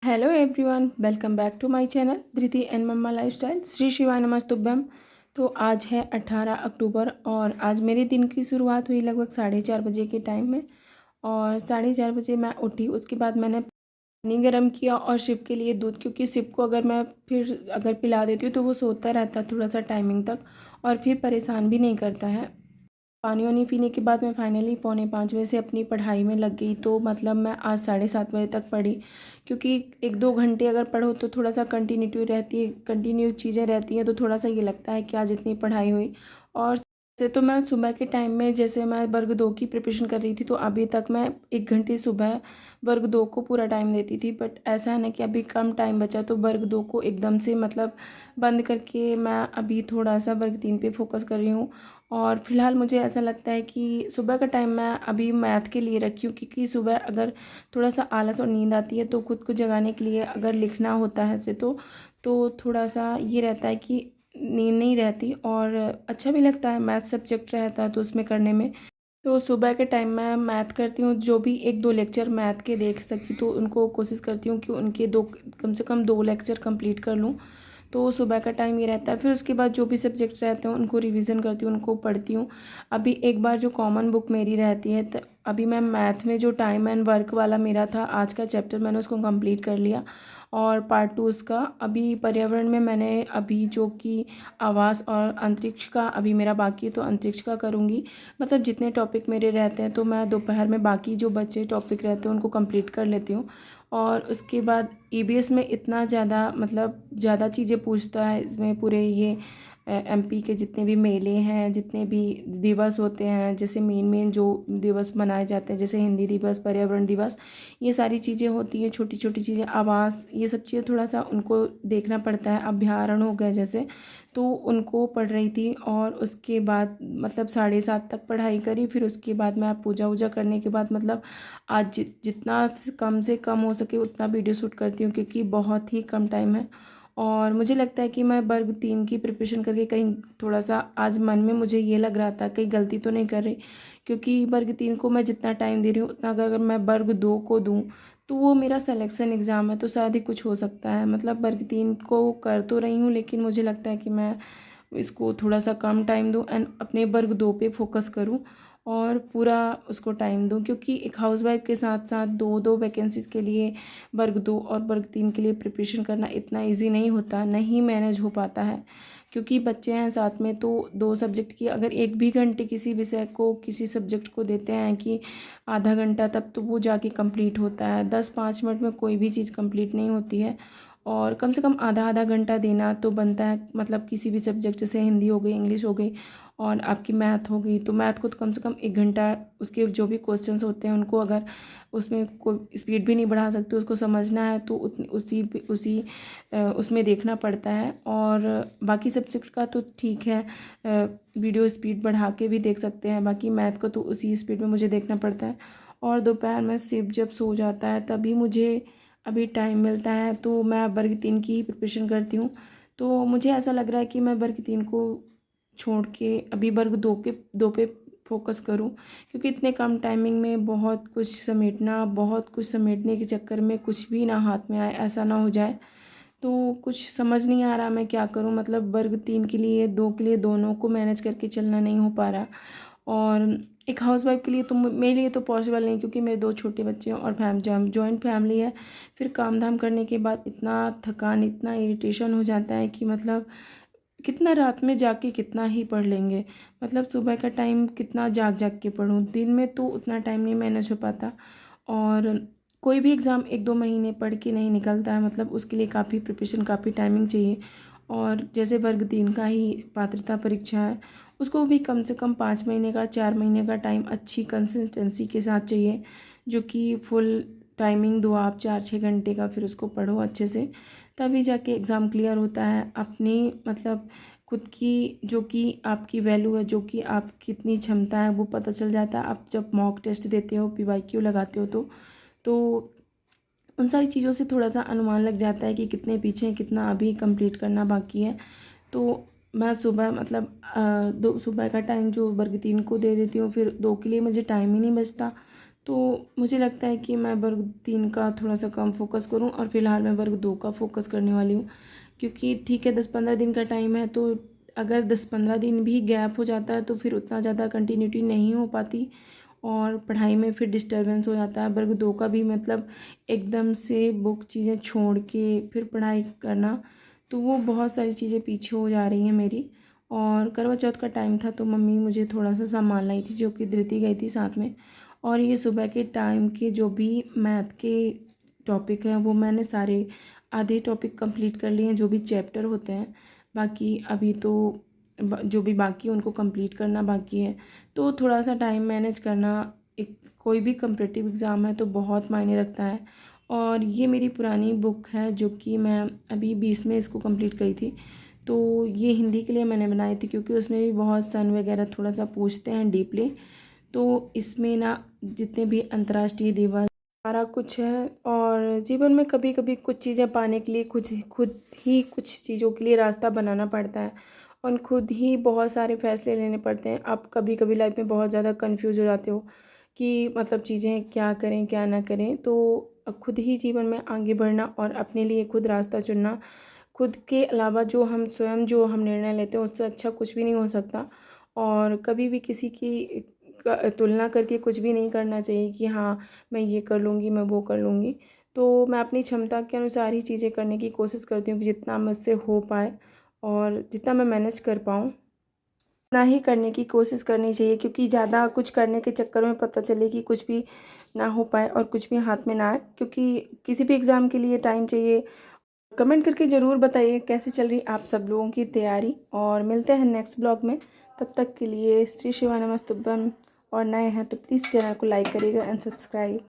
Hello everyone, welcome back to my channel Dhriti and mamma lifestyle. श्री शिवाय नमस्तुभ्यम। तो आज है 18 अक्टूबर और आज मेरे दिन की शुरुआत हुई लगभग 4:30 बजे के टाइम में। और 4:30 बजे मैं उठी। उसके बाद मैंने पानी गर्म किया और शिव के लिए दूध, क्योंकि शिव को अगर मैं फिर पिला देती हूँ तो वो सोता रहता है थोड़ा सा टाइमिंग तक और फिर परेशान भी नहीं करता है। पानी वानी पीने के बाद मैं फाइनली 4:45 बजे से अपनी पढ़ाई में लग गई। तो मतलब मैं आज 7:30 बजे तक पढ़ी, क्योंकि 1-2 घंटे अगर पढ़ो तो थोड़ा सा कंटिन्यू चीज़ें रहती हैं, तो थोड़ा सा ये लगता है कि आज इतनी पढ़ाई हुई। और जैसे तो मैं सुबह के टाइम में, जैसे मैं वर्ग 2 की प्रिपरेशन कर रही थी, तो अभी तक मैं 1 घंटे सुबह वर्ग 2 को पूरा टाइम देती थी। बट ऐसा है ना कि अभी कम टाइम बचा, तो वर्ग 2 को एकदम से बंद करके मैं अभी थोड़ा सा वर्ग 3 पे फोकस कर रही हूँ। और फिलहाल मुझे ऐसा लगता है कि सुबह का टाइम मैं अभी मैथ के लिए रखी हूँ, क्योंकि सुबह अगर थोड़ा सा आलस और नींद आती है तो खुद को जगाने के लिए अगर लिखना होता है ऐसे तो थोड़ा सा ये रहता है कि नींद नहीं रहती और अच्छा भी लगता है। मैथ सब्जेक्ट रहता है तो उसमें करने में, तो सुबह के टाइम मैं मैथ करती हूँ। जो भी 1-2 लेक्चर मैथ के देख सकी तो उनको कोशिश करती हूँ कि उनके दो, कम से कम 2 लेक्चर कंप्लीट कर लूँ। तो सुबह का टाइम ये रहता है। फिर उसके बाद जो भी सब्जेक्ट रहते हैं उनको रिवीजन करती हूँ, उनको पढ़ती हूँ। अभी एक बार जो कॉमन बुक मेरी रहती है, तो अभी मैं मैथ में जो टाइम एंड वर्क वाला मेरा था, आज का चैप्टर मैंने उसको कंप्लीट कर लिया। और पार्ट 2 उसका अभी पर्यावरण में मैंने अभी जो कि आवास और अंतरिक्ष का अभी मेरा बाकी है, तो अंतरिक्ष का करूँगी। मतलब जितने टॉपिक मेरे रहते हैं तो मैं दोपहर में बाकी जो बचे टॉपिक रहते हैं उनको कंप्लीट कर लेती हूँ। और उसके बाद ईबीएस में इतना ज़्यादा चीज़ें पूछता है इसमें। पूरे ये एमपी के जितने भी मेले हैं, जितने भी दिवस होते हैं, जैसे मेन जो दिवस मनाए जाते हैं, जैसे हिंदी दिवस, पर्यावरण दिवस, ये सारी चीज़ें होती हैं, छोटी छोटी चीज़ें, आवास, ये सब चीज़ें थोड़ा सा उनको देखना पड़ता है। अभ्यारण्य हो गया जैसे, तो उनको पढ़ रही थी। और उसके बाद 7:30 तक पढ़ाई करी। फिर उसके बाद मैं पूजा वूजा करने के बाद आज जितना कम से कम हो सके उतना वीडियो शूट करती हूँ, क्योंकि बहुत ही कम टाइम है। और मुझे लगता है कि मैं वर्ग 3 की प्रिपरेशन करके कहीं थोड़ा सा, आज मन में मुझे ये लग रहा था कहीं गलती तो नहीं कर रही, क्योंकि वर्ग 3 को मैं जितना टाइम दे रही हूँ उतना अगर मैं वर्ग 2 को दूँ तो वो मेरा सिलेक्शन एग्ज़ाम है, तो शायद ही कुछ हो सकता है। वर्ग 3 को कर तो रही हूँ, लेकिन मुझे लगता है कि मैं इसको थोड़ा सा कम टाइम दूँ एंड अपने वर्ग 2 पे फोकस करूँ और पूरा उसको टाइम दूँ, क्योंकि एक हाउसवाइफ के साथ साथ दो दो वैकेंसीज़ के लिए वर्ग 2 और वर्ग 3 के लिए प्रिपरेशन करना इतना इजी नहीं होता, नहीं मैनेज हो पाता है। क्योंकि बच्चे हैं साथ में, तो 2 सब्जेक्ट की अगर 1 भी घंटे किसी विषय को, किसी सब्जेक्ट को देते हैं कि आधा घंटा, तब तो वो जाके कंप्लीट होता है। 10-5 मिनट में कोई भी चीज़ कंप्लीट नहीं होती है। और कम से कम आधा आधा घंटा देना तो बनता है। किसी भी सब्जेक्ट, जैसे हिंदी हो गई, इंग्लिश हो गई और आपकी मैथ हो गई, तो मैथ को तो कम से कम 1 घंटा, उसके जो भी क्वेश्चंस होते हैं उनको अगर उसमें कोई स्पीड भी नहीं बढ़ा सकते, उसको समझना है तो उसमें देखना पड़ता है। और बाकी सब्जेक्ट का तो ठीक है, वीडियो स्पीड बढ़ा के भी देख सकते हैं। बाकी मैथ को तो उसी स्पीड में मुझे देखना पड़ता है। और दोपहर में शिव जब सो जाता है तभी मुझे अभी टाइम मिलता है, तो मैं वर्ग 3 की ही प्रिपरेशन करती हूँ। तो मुझे ऐसा लग रहा है कि मैं वर्ग 3 को छोड़ के अभी वर्ग 2 पे फोकस करूं, क्योंकि इतने कम टाइमिंग में बहुत कुछ समेटने के चक्कर में कुछ भी ना हाथ में आए, ऐसा ना हो जाए। तो कुछ समझ नहीं आ रहा मैं क्या करूं। वर्ग 3 के लिए, 2 के लिए, दोनों को मैनेज करके चलना नहीं हो पा रहा। और एक हाउसवाइफ के लिए तो मेरे लिए तो पॉसिबल नहीं, क्योंकि मेरे 2 छोटे बच्चे हैं और जॉइंट फैमिली है। फिर काम धाम करने के बाद इतना थकान, इतना इरिटेशन हो जाता है कि कितना रात में जाके कितना ही पढ़ लेंगे। सुबह का टाइम कितना जाग जाग के पढूं, दिन में तो उतना टाइम नहीं मैनेज हो पाता। और कोई भी एग्ज़ाम 1-2 महीने पढ़ के नहीं निकलता है। उसके लिए काफ़ी प्रिपरेशन, काफ़ी टाइमिंग चाहिए। और जैसे वर्ग 3 का ही पात्रता परीक्षा है, उसको भी कम से कम 5 महीने का, 4 महीने का टाइम अच्छी कंसिस्टेंसी के साथ चाहिए, जो कि फुल टाइमिंग दो आप, 4-6 घंटे का, फिर उसको पढ़ो अच्छे से, तभी जाके एग्ज़ाम क्लियर होता है। अपनी खुद की जो कि आपकी वैल्यू है, जो कि आप कितनी क्षमता है, वो पता चल जाता है। आप जब मॉक टेस्ट देते हो, पीवाईक्यू लगाते हो, तो उन सारी चीज़ों से थोड़ा सा अनुमान लग जाता है कि कितने पीछे हैं, कितना अभी कंप्लीट करना बाकी है। तो मैं सुबह सुबह का टाइम जो वर्ग 3 को दे देती हूँ, फिर 2 के लिए मुझे टाइम ही नहीं बचता। तो मुझे लगता है कि मैं वर्ग 3 का थोड़ा सा कम फोकस करूं और फ़िलहाल मैं वर्ग 2 का फोकस करने वाली हूं, क्योंकि ठीक है 10-15 दिन का टाइम है, तो अगर 10-15 दिन भी गैप हो जाता है तो फिर उतना ज़्यादा कंटिन्यूटी नहीं हो पाती और पढ़ाई में फिर डिस्टर्बेंस हो जाता है। वर्ग 2 का भी मतलब एकदम से बुक चीज़ें छोड़ के फिर पढ़ाई करना, तो वो बहुत सारी चीज़ें पीछे हो जा रही हैं मेरी। और करवा चौथ का टाइम था तो मम्मी मुझे थोड़ा सा सामान लाई थी, जो कि धृति गई थी साथ में। और ये सुबह के टाइम के जो भी मैथ के टॉपिक हैं वो मैंने सारे आधे टॉपिक कंप्लीट कर लिए हैं, जो भी चैप्टर होते हैं। बाकी अभी तो जो भी बाकी उनको कंप्लीट करना बाकी है। तो थोड़ा सा टाइम मैनेज करना, एक कोई भी कम्पिटिटिव एग्ज़ाम है तो बहुत मायने रखता है। और ये मेरी पुरानी बुक है जो कि मैं अभी 20 में इसको कंप्लीट करी थी। तो ये हिंदी के लिए मैंने बनाई थी, क्योंकि उसमें भी बहुत सन वगैरह थोड़ा सा पूछते हैं डीपली। तो इसमें ना जितने भी अंतर्राष्ट्रीय दिवस सारा कुछ है। और जीवन में कभी कभी कुछ चीज़ें पाने के लिए खुद ही कुछ चीज़ों के लिए रास्ता बनाना पड़ता है और खुद ही बहुत सारे फैसले लेने पड़ते हैं। आप कभी कभी लाइफ में बहुत ज़्यादा कंफ्यूज हो जाते हो कि मतलब चीज़ें क्या करें क्या ना करें। तो खुद ही जीवन में आगे बढ़ना और अपने लिए खुद रास्ता चुनना, खुद के अलावा जो हम निर्णय लेते हैं उससे अच्छा कुछ भी नहीं हो सकता। और कभी भी किसी की तुलना करके कुछ भी नहीं करना चाहिए कि हाँ मैं ये कर लूँगी, मैं वो कर लूँगी। तो मैं अपनी क्षमता के अनुसार ही चीज़ें करने की कोशिश करती हूँ कि जितना मुझसे हो पाए और जितना मैं मैनेज कर पाऊँ उतना ही करने की कोशिश करनी चाहिए, क्योंकि ज़्यादा कुछ करने के चक्कर में पता चले कि कुछ भी ना हो पाए और कुछ भी हाथ में ना आए। क्योंकि किसी भी एग्ज़ाम के लिए टाइम चाहिए। कमेंट करके ज़रूर बताइए कैसे चल रही आप सब लोगों की तैयारी, और मिलते हैं नेक्स्ट ब्लॉग में। तब तक के लिए श्री शिवाय नमस्तुभ्यम। और नए हैं तो प्लीज़ चैनल को लाइक करिएगा एंड सब्सक्राइब।